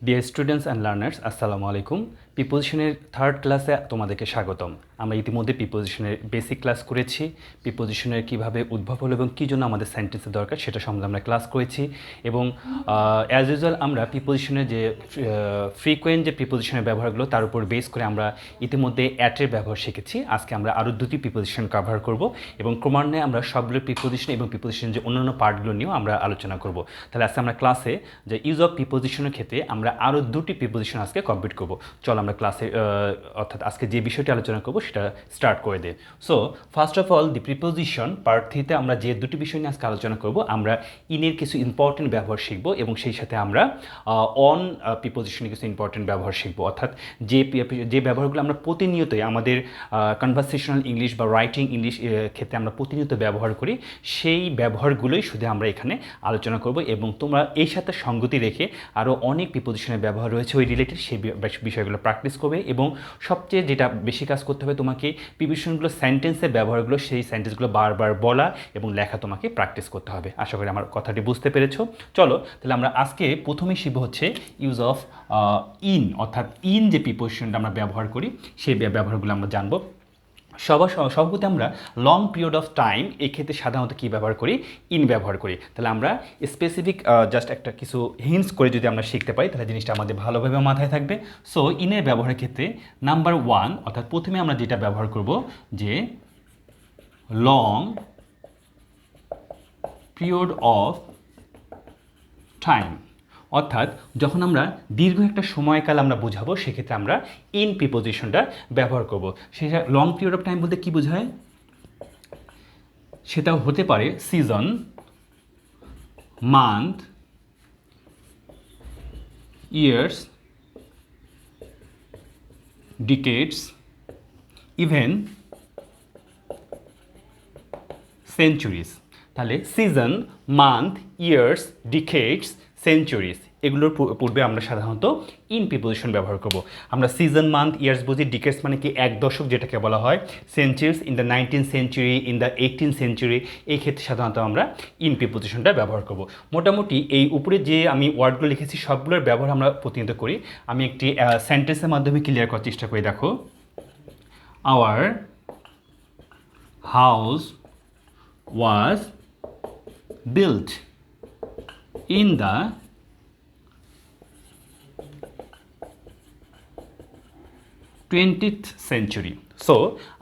Dear students and learners, আসসালামু আলাইকুম। প্রিপোজিশনের third ক্লাসে তোমাদেরকে স্বাগতম। আমরা ইতিমধ্যে প্রিপোজিশনের বেসিক ক্লাস করেছি। প্রিপোজিশনের কীভাবে উদ্ভব হলো এবং কী জন্য আমাদের সেন্টেন্সের দরকার সেটা সম্বন্ধে আমরা ক্লাস করেছি। এবং অ্যাজ ইউজুয়াল আমরা প্রিপোজিশনের যে ফ্রিকোয়েন্ট যে প্রিপোজিশনের ব্যবহারগুলো তার উপর বেস করে আমরা ইতিমধ্যে অ্যাটের ব্যবহার শিখেছি। আজকে আমরা আরও দুটি প্রিপোজিশন কভার করব এবং ক্রমান্বয়ে আমরা সবগুলো প্রিপোজিশন এবং প্রিপোজিশনের যে অন্যান্য পার্টগুলো নিয়েও আমরা আলোচনা করব। তাহলে আজকে আমরা ক্লাসে যে ইউজ অফ প্রিপোজিশনের ক্ষেত্রে আমরা আরও দুটি প্রিপোজিশন আজকে কমপ্লিট করব। চল আমরা ক্লাসে অর্থাৎ আজকে যে বিষয়টি আলোচনা করব সেটা স্টার্ট করে দেয়। So first of all the preposition part থ্রিতে আমরা যে দুটি বিষয় নিয়ে আজকে আলোচনা করব, আমরা ইনের কিছু ইম্পর্টেন্ট ব্যবহার শিখব এবং সেই সাথে আমরা অন প্রিপোজিশনের কিছু ইম্পর্টেন্ট ব্যবহার শিখব। অর্থাৎ যে ব্যবহারগুলো আমরা প্রতিনিয়তই আমাদের কনভারসেশনাল ইংলিশ বা রাইটিং ইংলিশ ক্ষেত্রে আমরা প্রতিনিয়ত ব্যবহার করি, সেই ব্যবহারগুলোই শুধু আমরা এখানে আলোচনা করব। এবং তোমরা এই সাথে সঙ্গতি রেখে আরও অনেক প্রিপোজিশনের ব্যবহার রয়েছে ওই রিলেটেড, সেই বিষয়গুলো প্র্যাকটিস করবে। এবং সবচেয়ে যেটা বেশি কাজ করতে হবে, তোমাকে প্রিপোজিশনগুলো সেন্টেন্সের ব্যবহারগুলো সেই সেন্টেন্সগুলো বারবার বলা এবং লেখা তোমাকে প্র্যাকটিস করতে হবে। আশা করি আমার কথাটি বুঝতে পেরেছো। চলো তাহলে আমরা আজকে প্রথমেই শিখব হচ্ছে ইউজ অফ ইন, অর্থাৎ ইন যে প্রিপোজিশনটা আমরা ব্যবহার করি সেই ব্যবহারগুলো আমরা জানবো। সর্বপ্রতি আমরা লং পিরিয়ড অফ টাইম এই ক্ষেত্রে সাধারণত কী ব্যবহার করি? ইন ব্যবহার করি। তাহলে আমরা স্পেসিফিক জাস্ট একটা কিছু হিন্টস করে যদি আমরা শিখতে পারি তাহলে জিনিসটা আমাদের ভালোভাবে মাথায় থাকবে। সো ইনের ব্যবহারের ক্ষেত্রে নাম্বার ওয়ান, অর্থাৎ প্রথমে আমরা যেটা ব্যবহার করব যে লং পিরিয়ড অফ টাইম, অর্থাৎ যখন আমরা দীর্ঘ একটা সময়কাল আমরা বোঝাবো সেক্ষেত্রে আমরা ইন প্রিপোজিশনটা ব্যবহার করব। সেটা লং পিরিয়ড অফ টাইম বলতে কী বোঝায়? সেটাও হতে পারে season, month, years, decades, even centuries. তাহলে season, month, years, decades, centuries এগুলোর পূর্বে আমরা সাধারণত ইন প্রিপোজিশন ব্যবহার করব। আমরা সিজন, মান্থ, ইয়ার্স বুঝি, ডিকেডস মানে কি এক দশক যেটাকে বলা হয়, centuries in the 19th century, in the 18th century, এই ক্ষেত্রে সাধারণত আমরা ইন প্রিপোজিশনটা ব্যবহার করব। মোটামুটি এই উপরে যে আমি ওয়ার্ডগুলো লিখেছি সবগুলোর ব্যবহার আমরা প্রতিনিয়ত করি। আমি একটি সেন্টেন্সের মাধ্যমে ক্লিয়ার করার চেষ্টা করি। দেখো, our house was built in the 20th century. So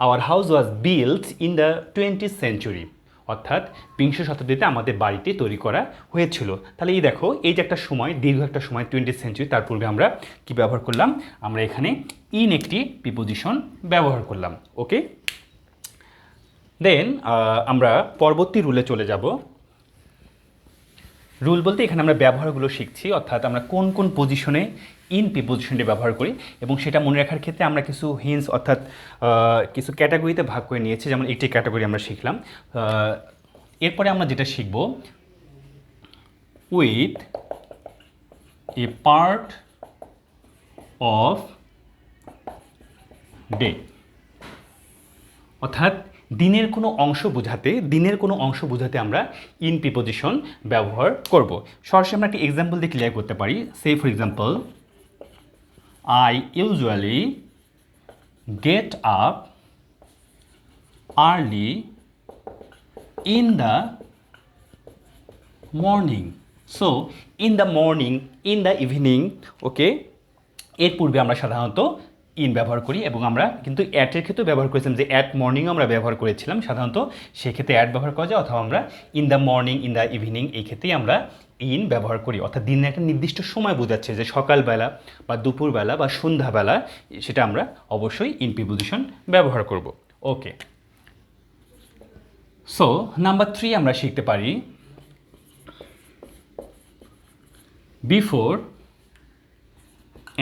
our house was built in the 20th century. অর্থাৎ বিংশ শতাব্দীতে আমাদের বাড়িটি তৈরি করা হয়েছিল। তাহলে এই দেখো, এই যে একটা সময়, দীর্ঘ একটা সময় 20th century, তার পূর্বে আমরা কি ব্যবহার করলাম? আমরা এখানে ইন একটি প্রিপোজিশন ব্যবহার করলাম। ওকে, দেন আমরা পরবর্তী রুলে চলে যাব। রুল বলতে এখানে আমরা ব্যবহারগুলো শিখছি, অর্থাৎ আমরা কোন কোন পজিশনে ইন প্রিপোজিশনটি ব্যবহার করি এবং সেটা মনে রাখার ক্ষেত্রে আমরা কিছু হিন্টস অর্থাৎ কিছু ক্যাটাগরিতে ভাগ করে নিয়েছি। যেমন একটি ক্যাটাগরি আমরা শিখলাম। এরপরে আমরা যেটা শিখব, with a part off day, অর্থাৎ দিনের কোনো অংশ বোঝাতে আমরা ইন প্রিপোজিশন ব্যবহার করব। সরাসরি আমরা একটা এক্সাম্পল দিয়ে ক্লিয়ার করতে পারি। Say for example, I usually get up early in the morning. So in the morning, in the evening, okay, এর পূর্বে আমরা সাধারণত ইন ব্যবহার করি। এবং আমরা কিন্তু অ্যাটের ক্ষেত্রে ব্যবহার করেছিলাম, যে অ্যাট মর্নিংও আমরা ব্যবহার করেছিলাম সাধারণত, সেক্ষেত্রে অ্যাট ব্যবহার করা যায়, অথবা আমরা in the morning, in the evening এই ক্ষেত্রেই আমরা ইন ব্যবহার করি। অর্থাৎ দিনের একটা নির্দিষ্ট সময় বোঝাচ্ছে, যে সকালবেলা বা দুপুরবেলা বা সন্ধ্যাবেলা, সেটা আমরা অবশ্যই ইন প্রিপোজিশন ব্যবহার করব। ওকে, সো নাম্বার 3 আমরা শিখতে পারি before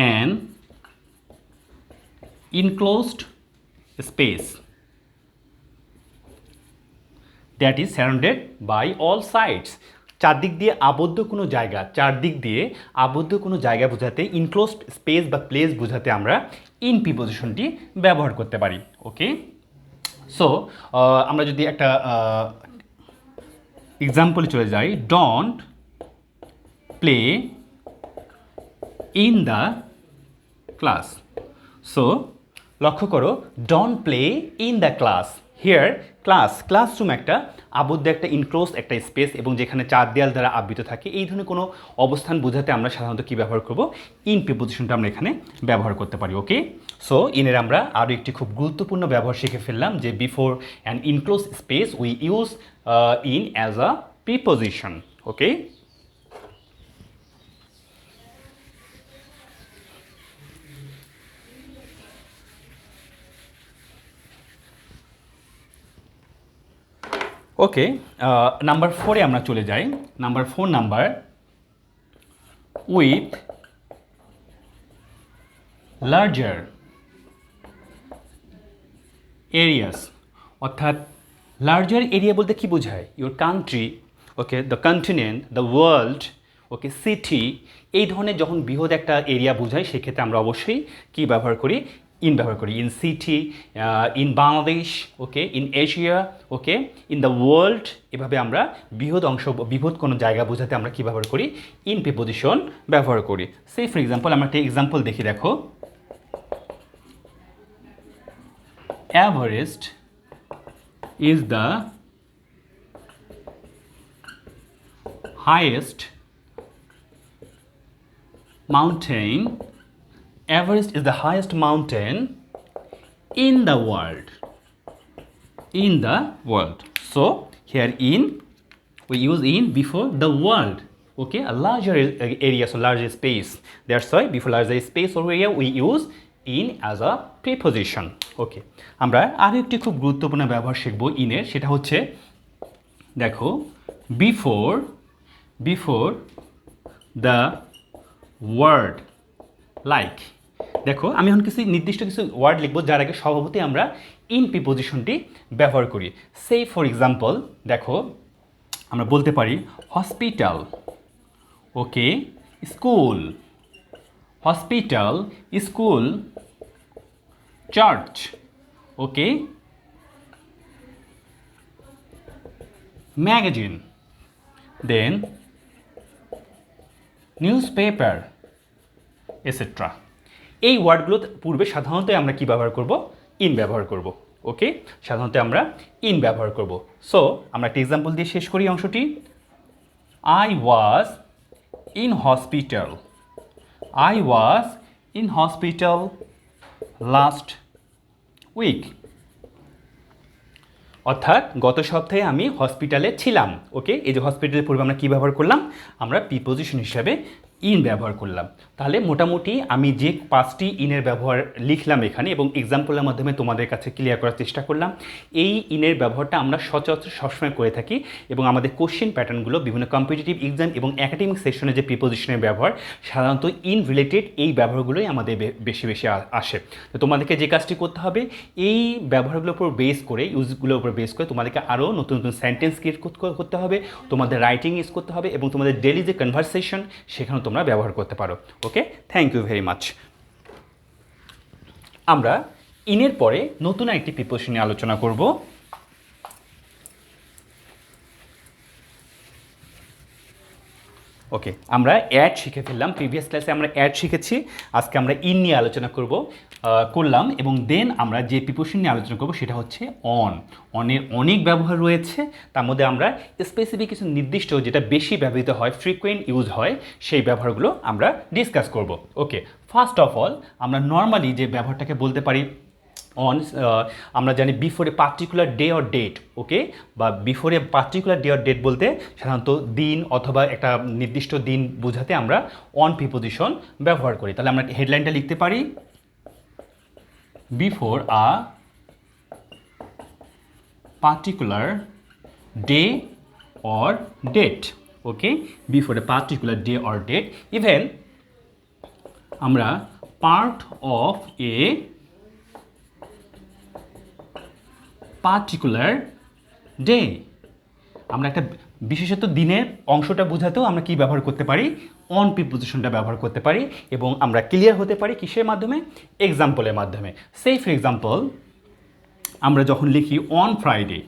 an enclosed space that is surrounded by all sides. চারদিক দিয়ে আবদ্ধ কোনো জায়গা বোঝাতে, ইনক্লোজড স্পেস বা প্লেস বোঝাতে আমরা ইন প্রিপোজিশনটি ব্যবহার করতে পারি। ওকে, সো আমরা যদি একটা এক্সাম্পলে চলে যাই, don't play in the class. So লক্ষ্য করো, don't play in the class. Here classroom একটা আবদ্ধ একটা ইনক্লোজ একটা স্পেস এবং যেখানে চার দেয়াল দ্বারা আবৃত থাকে, এই ধরনের কোনো অবস্থান বোঝাতে আমরা সাধারণত কী ব্যবহার করব? ইন প্রিপোজিশনটা আমরা এখানে ব্যবহার করতে পারি। ওকে, সো ইনের আমরা আরও একটি খুব গুরুত্বপূর্ণ ব্যবহার শিখে ফেললাম, যে before an enclose space we use in as a preposition. Okay, okay, number 4-এ আমরা চলে যাই। Number 4 number, with larger areas. অর্থাৎ লার্জার এরিয়া বলতে কি বোঝায়? Your country, okay, the continent, the world, okay, city, এই ধরনের যখন বৃহৎ একটা এরিয়া বোঝায় সেক্ষেত্রে আমরা অবশ্যই কী ব্যবহার করি? ইন ব্যবহার করি। In city, in Bangladesh, okay, in Asia, okay, in the world, এভাবে আমরা বৃহৎ কোনো জায়গা বোঝাতে আমরা কী ব্যবহার করি? ইন প্রিপোজিশন ব্যবহার করি। সে ফর এক্সাম্পল, আমরা একটা এক্সাম্পল দেখি, দেখো, Everest is the highest mountain. Everest is the highest mountain in the world. In the world. So here in we use in before the world. Okay, a larger area, so larger space. That's why before larger space or area we use in as a preposition. ওকে, আমরা আরও একটি খুব গুরুত্বপূর্ণ ব্যবহার শিখব ইনের, সেটা হচ্ছে, দেখো, বিফোর দ্য ওয়ার্ড লাইক। দেখো, আমি এখন নির্দিষ্ট কিছু ওয়ার্ড লিখব যার আগে স্বভাবতই আমরা ইন প্রিপোজিশনটি ব্যবহার করি। সে ফর এক্সাম্পল, দেখো, আমরা বলতে পারি হসপিটাল, ওকে, স্কুল, হসপিটাল, স্কুল, চার্চ, ওকে, ম্যাগাজিন, দেন নিউজপেপার, এটসেট্রা। এই ওয়ার্ডগুলো পূর্বে সাধারণত আমরা কি ব্যবহার করব? ইন ব্যবহার করব। ওকে, সাধারণত আমরা ইন ব্যবহার করব। সো আমরা একটা এক্সাম্পল দিয়ে শেষ করি অংশটি। I was in hospital. I was in hospital last week. অর্থাৎ গত সপ্তাহে আমি হসপিটালে ছিলাম। ওকে, এই যে হসপিটালের পূর্বে আমরা কী ব্যবহার করলাম? আমরা প্রিপোজিশন হিসাবে ইন ব্যবহার করলাম। তাহলে মোটামুটি আমি যে 5টি ইনের ব্যবহার লিখলাম এখানে এবং এক্সাম্পলের মাধ্যমে তোমাদের কাছে ক্লিয়ার করার চেষ্টা করলাম। এই ইনের ব্যবহারটা আমরা সচরাচর সবসময় করে থাকি এবং আমাদের কোশ্চেন প্যাটার্নগুলো বিভিন্ন কম্পিটিটিভ এক্সাম এবং একাডেমিক সেকশনে যে প্রিপোজিশনের ব্যবহার, সাধারণত ইন রিলেটেড এই ব্যবহারগুলোই আমাদের বেশি আসে। তো তোমাদেরকে যে কাজটি করতে হবে, এই ব্যবহারগুলোর উপর বেস করে, ইউজগুলোর উপর বেস করে তোমাদেরকে আরও নতুন নতুন সেন্টেন্স ক্রিয়েট করতে হবে, তোমাদের রাইটিং ইউজ করতে হবে এবং তোমাদের ডেইলি যে কনভারসেশন সেখানেও তোমরা ব্যবহার করতে পারো। ওকে, থ্যাংক ইউ ভেরি মাচ। আমরা ইনের পরে নতুন একটি প্রিপোজিশন নিয়ে আলোচনা করব। ওকে, আমরা অ্যাড শিখে ফেললাম। প্রিভিয়াস ক্লাসে আমরা অ্যাড শিখেছি, আজকে আমরা ইন নিয়ে আলোচনা করলাম এবং দেন আমরা যে প্রিপোজিশন নিয়ে আলোচনা করব সেটা হচ্ছে অন। অনের অনেক ব্যবহার রয়েছে, তার মধ্যে আমরা স্পেসিফিক কিছু নির্দিষ্ট যেটা বেশি ব্যবহৃত হয়, ফ্রিকুয়েন্ট ইউজ হয়, সেই ব্যবহারগুলো আমরা ডিসকাস করব। ওকে, ফার্স্ট অফ অল আমরা নর্মালি যে ব্যবহারটাকে বলতে পারি অন, আমরা জানি before a particular day or date. Okay, বা before a particular day or date বলতে সাধারণত দিন অথবা একটা নির্দিষ্ট দিন বোঝাতে আমরা অন প্রিপোজিশন ব্যবহার করি। তাহলে আমরা হেডলাইনটা লিখতে পারি, before a particular day or date. Okay, before a particular day or date, even আমরা part of a particular day, আমরা একটা বিশেষত দিনের অংশটা বোঝাতেও আমরা কি ব্যবহার করতে পারি? অন প্রিপোজিশনটা ব্যবহার করতে পারি এবং আমরা ক্লিয়ার হতে পারি কিসের মাধ্যমে? এক্সাম্পলের মাধ্যমে। সে ফর এক্সাম্পল, আমরা যখন লিখি অন ফ্রাইডে,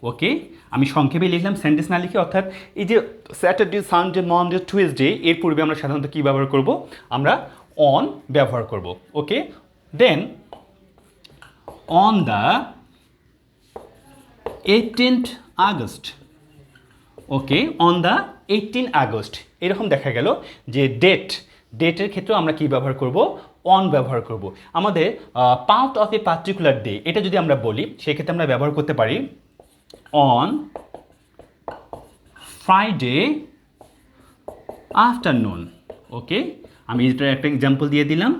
ওকে, আমি সংক্ষেপে লিখলাম, সেন্টেন্স না লিখে। অর্থাৎ এই যে স্যাটারডে, সানডে, মনডে, টুয়েসডে, এর পূর্বে আমরা সাধারণত কী ব্যবহার করব? আমরা অন ব্যবহার করব। Okay, then on the 18th August. Okay, on the 18 August, এরকম দেখা গেল যে ডেটের ক্ষেত্রেও আমরা কি ব্যবহার করব? অন ব্যবহার করব। আমাদের part of a particular day, এটা যদি আমরা বলি সেক্ষেত্রে আমরা ব্যবহার করতে পারি অন ফ্রাইডে আফটারনুন। ওকে, আমি এটার একটা এক্সাম্পল দিয়ে দিলাম,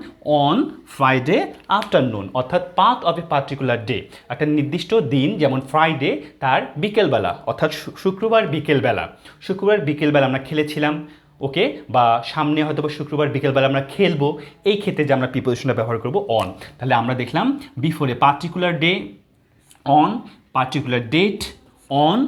অন ফ্রাইডে আফটারনুন, অর্থাৎ part of a particular day, একটা নির্দিষ্ট দিন, যেমন ফ্রাইডে তার বিকেলবেলা, অর্থাৎ শুক্রবার বিকেলবেলা আমরা খেলেছিলাম। ওকে, বা সামনে হয়তো বা শুক্রবার বিকেলবেলা আমরা খেলবো, এই ক্ষেত্রে যে আমরা প্রিপোজিশনটা ব্যবহার করব অন। তাহলে আমরা দেখলাম before a particular day, on, particular date, on,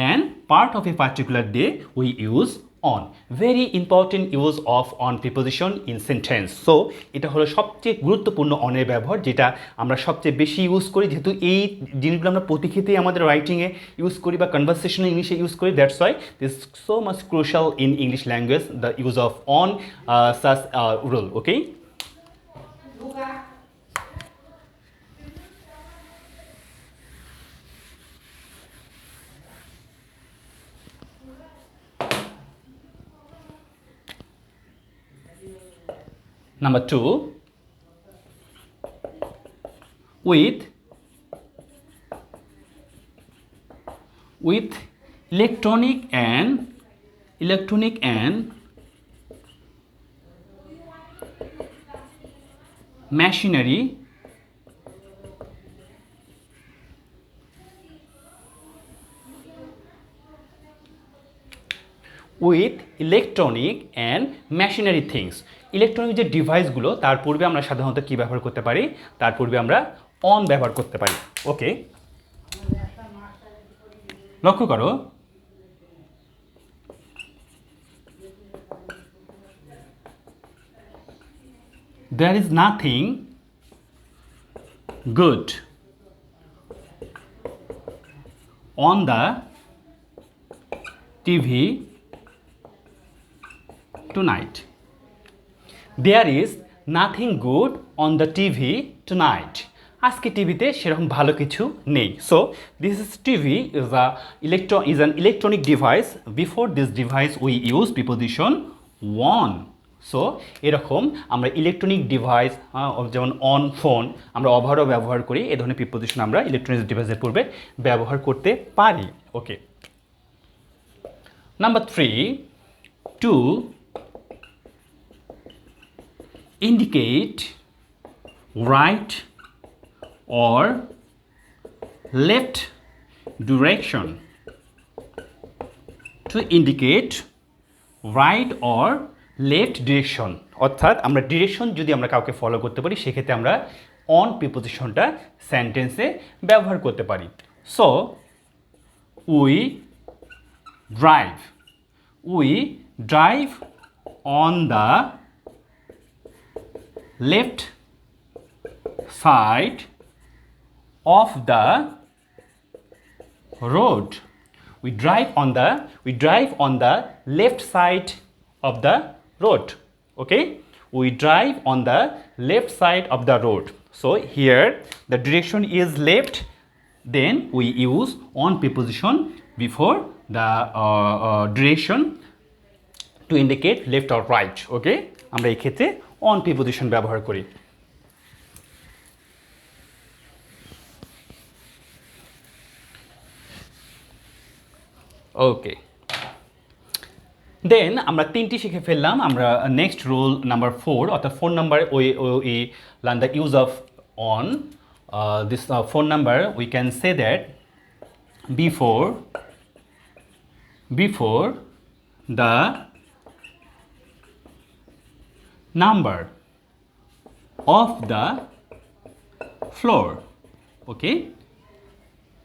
and part of a particular day we use on. Very important use of on preposition in sentence. So এটা হলো সবচেয়ে গুরুত্বপূর্ণ অনের ব্যবহার, যেটা আমরা সবচেয়ে বেশি ইউজ করি, যেহেতু এই জিনিসগুলো আমরা প্রতি ক্ষেত্রেই আমাদের রাইটিংয়ে ইউজ করি বা কনভারসেশনাল ইংলিশে ইউজ করি। That's why this so much crucial in English language, the use of on such rule. Okay, number 2, with electronic and machinery with electronic and machinery things. Electronic যে ডিভাইসগুলো, তার পূর্বে আমরা সাধারণত কী ব্যবহার করতে পারি? তার পূর্বে আমরা অন ব্যবহার করতে পারি। ওকে, লক্ষ্য করো, there is nothing good on the TV tonight. There is nothing good on the TV tonight. আজকে টিভিতে সেরকম ভালো কিছু নেই। So this is TV is an electronic device. Before this device we use preposition on. So এরকম আমরা electronic device, যেমন on phone, আমরা ওভারও ব্যবহার করি। এই ধরনের প্রিপোজিশন আমরা ইলেকট্রনিক ডিভাইসের পূর্বে ব্যবহার করতে পারি। ওকে, number 3, to indicate right or left direction. To indicate right or left direction, অর্থাৎ আমরা ডিরেকশন যদি আমরা কাউকে ফলো করতে পারি, সেক্ষেত্রে আমরা অন প্রিপোজিশনটা সেন্টেন্সে ব্যবহার করতে পারি। So we drive on the left side of the road. We drive on the left side of the road. Okay, we drive on the left side of the road. So here the direction is left, then we use on preposition before the direction to indicate left or right. Okay, আমরা এই ক্ষেত্রে on preposition ব্যবহার করি। ওকে, দেন আমরা তিনটি শিখে ফেললাম। আমরা নেক্সট রুল নাম্বার 4, অর্থাৎ phone number we learn the use of on. This phone number we can say that before the number of the floor. Okay,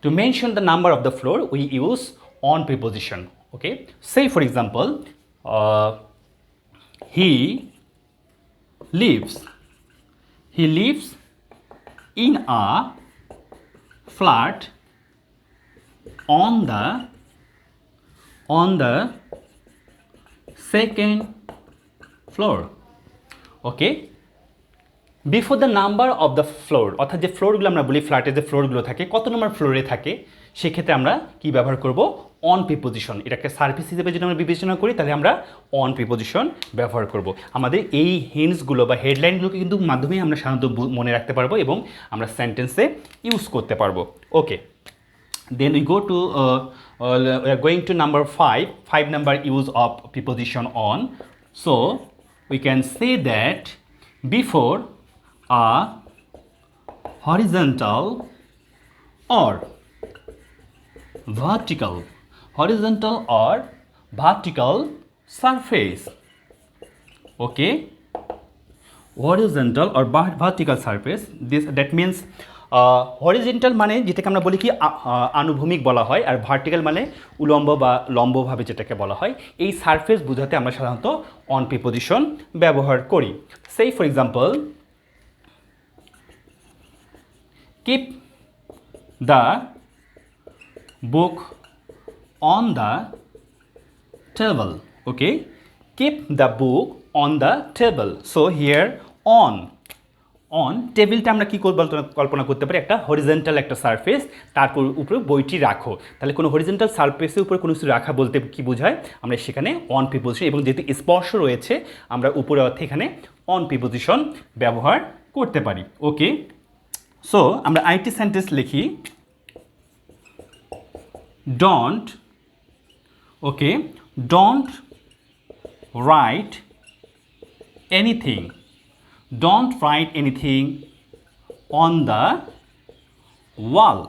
to mention the number of the floor we use on preposition. Okay, say for example, he lives in a flat on the on the second floor. Okay, before the number of the floor, অর্থাৎ যে ফ্লোরগুলো আমরা বলি ফ্ল্যাটের যে ফ্লোরগুলো থাকে কত নম্বর ফ্লোরে থাকে, সেক্ষেত্রে আমরা কি ব্যবহার করব, অন প্রিপোজিশন। এটাকে সার্ভিস হিসেবে যদি আমরা বিবেচনা করি তাহলে আমরা অন প্রিপোজিশন ব্যবহার করব। আমাদের এই হিন্টসগুলো বা হেডলাইনগুলোকে কিন্তু মাধ্যমে আমরা সাধারণত মনে রাখতে পারবো এবং আমরা সেন্টেন্সে ইউজ করতে পারবো। ওকে, then we go to we are going to number 5 number use of preposition on. So we can say that before a horizontal or vertical surface, okay, horizontal or vertical surface, this that means horizontal মানে যেটাকে আমরা বলি কি আনুভূমিক বলা হয়, আর vertical মানে উলম্ব বা লম্বভাবে যেটাকে বলা হয়। এই সারফেস বোঝাতে আমরা সাধারণত অন প্রিপোজিশন ব্যবহার করি। সেই for example, keep the book on the table, okay, keep the book on the table. So here on টেবিলটা আমরা কী কল্পনা করতে পারি, একটা হরিজেন্টাল একটা সারফেস, তারপর উপরে বইটি রাখো। তাহলে কোনো হরিজেন্টাল সারফেসের উপরে কোনো কিছু রাখা বলতে কি বোঝায়, আমরা সেখানে অন প্রিপোজিশন, এবং যেহেতু স্পর্শ রয়েছে আমরা উপরে অর্থে এখানে অন প্রিপোজিশন ব্যবহার করতে পারি। ওকে, সো আমরা আরেকটি সেন্টেন্স লিখি, don't, okay, don't write anything, don't write anything on the wall,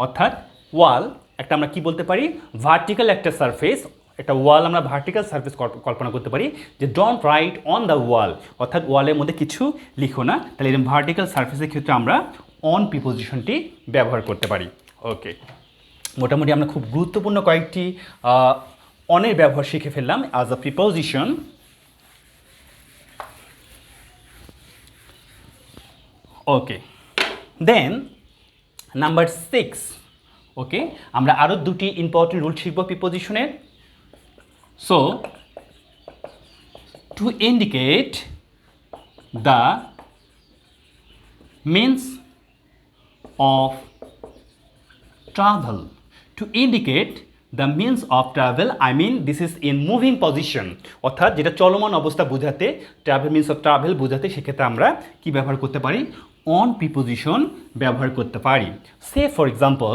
অর্থাৎ ওয়াল একটা আমরা কি বলতে পারি, ভার্টিক্যাল একটা সারফেস, একটা ওয়াল আমরা ভার্টিক্যাল সারফেস কল্পনা করতে পারি যে ডোন্ট রাইট অন দ্য ওয়াল, অর্থাৎ ওয়ালের মধ্যে কিছু লিখো না। তাহলে এরকম ভার্টিক্যাল সারফেসের ক্ষেত্রে আমরা অন প্রিপোজিশনটি ব্যবহার করতে পারি। ওকে, মোটামুটি আমরা খুব গুরুত্বপূর্ণ কয়েকটি অনের ব্যবহার শিখে ফেললাম as a preposition. Okay, then number 6, okay, আমরা আরও দুটি ইম্পর্টেন্ট রুল শিখব প্রিপোজিশনের। So to indicate the means of travel, to indicate the means of travel, I mean this is in moving position, অর্থাৎ যেটা চলমান অবস্থা বোঝাতে, ট্রাভেল মিনস অফ ট্রাভেল বোঝাতে, সেক্ষেত্রে আমরা কি ব্যবহার করতে পারি, অন প্রিপোজিশন ব্যবহার করতে পারি। Say for example,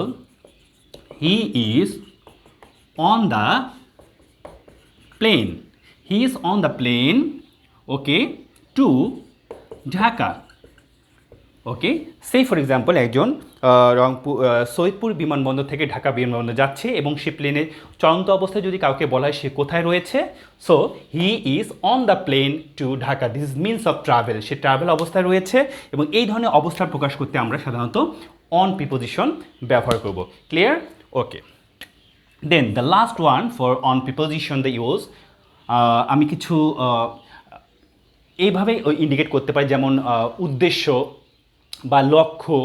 he is on the plane, he is on the plane, okay, to Dhaka. Okay, say for example একজন সৈয়দপুর বিমানবন্দর থেকে ঢাকা বিমানবন্দর যাচ্ছে এবং সে প্লেনে চলন্ত অবস্থায় যদি কাউকে বলা হয় সে কোথায় রয়েছে, so he is on the plane to Dhaka, this is means of travel, সে ট্রাভেল অবস্থায় রয়েছে। এবং এই ধরনের অবস্থা প্রকাশ করতে আমরা সাধারণত অন প্রিপোজিশন ব্যবহার করব। Clear? Okay, then the last one for on preposition the use, আমি কিছু এইভাবে ইন্ডিকেট করতে পারি, যেমন উদ্দেশ্য বা লক্ষ্য,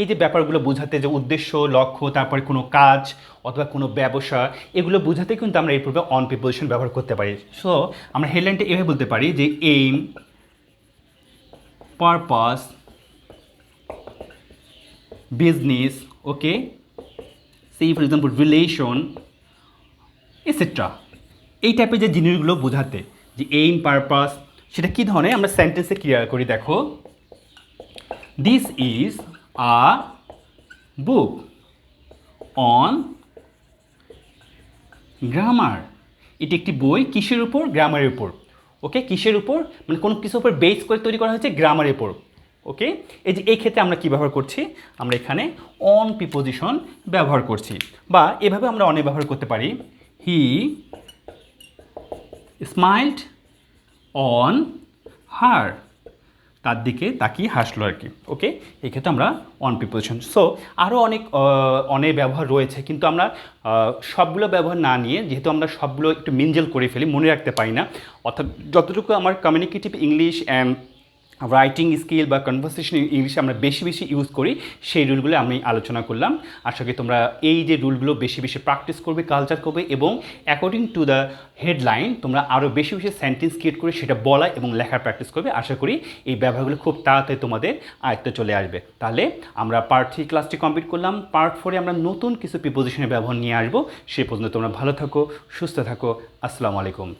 এই যে ব্যাপারগুলো বোঝাতে, যে উদ্দেশ্য, লক্ষ্য, তারপরে কোনো কাজ অথবা কোনো ব্যবসা, এগুলো বোঝাতে কিন্তু আমরা এই পূর্বে অন প্রিপোজিশন ব্যবহার করতে পারি। সো আমরা হেডলাইনটা এভাবে বলতে পারি যে aim, purpose, business, okay, say for example relation, etcetera, এই টাইপের যে জিনিসগুলো বোঝাতে, যে এইম, পারপাস, সেটা কী ধরনের আমরা সেন্টেন্সে ক্লিয়ার করি। দেখো, this is a book on grammar, এটি একটি বই কিসের উপর, গ্রামারের উপর। ওকে, কিসের উপর মানে কোনো কিছুর উপর বেস করে তৈরি করা হয়েছে, গ্রামারের উপর। ওকে, এই যে এই ক্ষেত্রে আমরা কী ব্যবহার করছি, আমরা এখানে অন প্রিপোজিশন ব্যবহার করছি, বা এভাবে আমরা অনেক ব্যবহার করতে পারি, হি স্মাইলড অন হার, তার দিকে তাকিয়ে হাসলো আর কি। ওকে, এক্ষেত্রে আমরা অন প্রিপোজিশন। সো আরও অনেক ব্যবহার রয়েছে, কিন্তু আমরা সবগুলো ব্যবহার না নিয়ে, যেহেতু আমরা সবগুলো একটু মিনজেল করে ফেলি, মনে রাখতে পারি না, অর্থাৎ যতটুকু আমার communicative English and writing skill বা কনভারসেশন ইংলিশে আমরা বেশি বেশি ইউজ করি সেই রুলগুলো আমি আলোচনা করলাম। আশা করি তোমরা এই যে রুলগুলো বেশি বেশি প্র্যাকটিস করবে, কালচার করবে এবং অ্যাকর্ডিং টু দ্য হেডলাইন তোমরা আরও বেশি বেশি সেন্টেন্স ক্রিয়েট করে সেটা বলা এবং লেখার প্র্যাকটিস করবে। আশা করি এই ব্যবহারগুলো খুব তাড়াতাড়ি তোমাদের আয়ত্তে চলে আসবে। তাহলে আমরা পার্ট 3 ক্লাসটি কমপ্লিট করলাম। পার্ট 4-এ আমরা নতুন কিছু প্রিপোজিশনের ব্যবহার নিয়ে আসবো। সে পর্যন্ত তোমরা ভালো থাকো, সুস্থ থাকো। আসসালামু আলাইকুম।